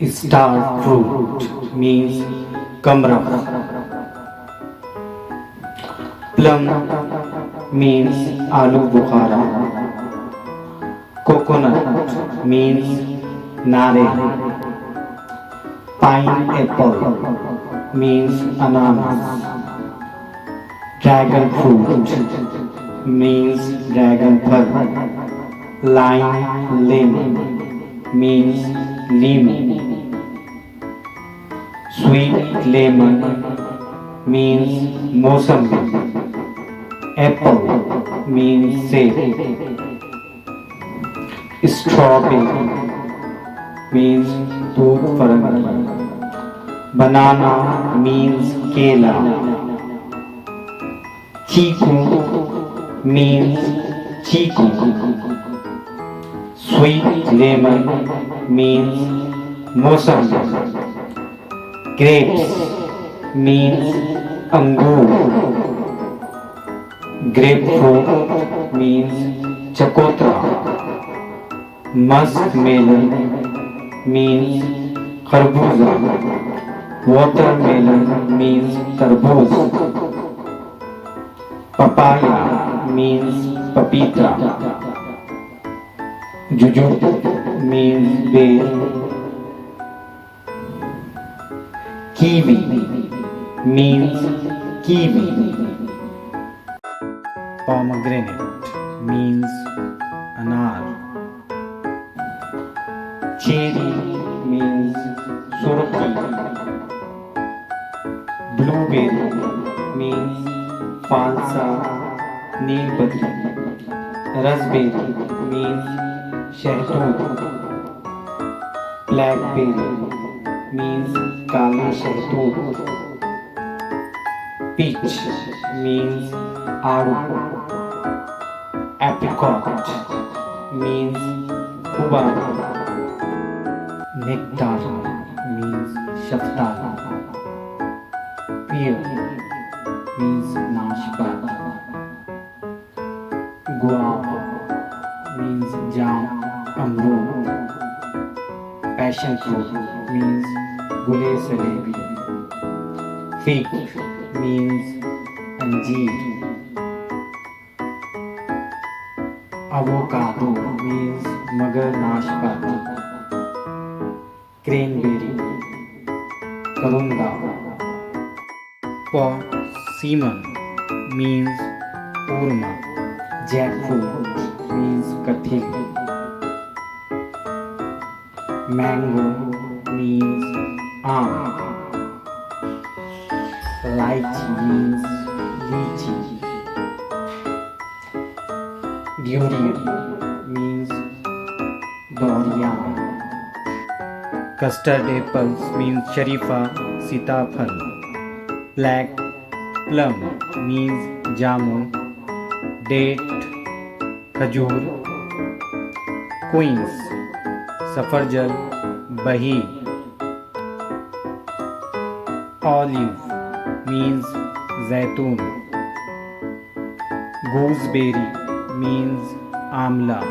Star fruit means kamra. Plum means aloo bukhara. Coconut means narel. Pineapple means ananas. Dragon fruit means dragon phal. Lime lemon means lemon. Sweet lemon means mosam. Apple means save. Strawberry means दूध Farangi. Banana means केला. Chiku means chiku. Sweet lemon means mosam. Grapes means angoor. Grapefruit means chakotra. Muskmelon means kharbuza. Watermelon means tarboos. Papaya means papita. Jujube means bear. Kiwi means kiwi. Pomegranate means anar. Cherry means surki. Blueberry means falsa neelpatri. Raspberry means shahtood. Blackberry means kale shahtood. Peach means aru. Apricot means hubar. Nectar means shaftali. Pear means nashpati. Guava means jam, amrud. Passion fruit means gule salebi. Fig means anjeer. Avocado means magar nashpati. Cranberry karunda. Persimmon means urma. Jackfruit means kathil. Mango means aam. Lychee means lychee. Durian means durian. Custard apples means sharifa sitafal. Black plum means jamun. Date khajur. Queens safarjal bahi. Olive means zaitun. Gooseberry means amla.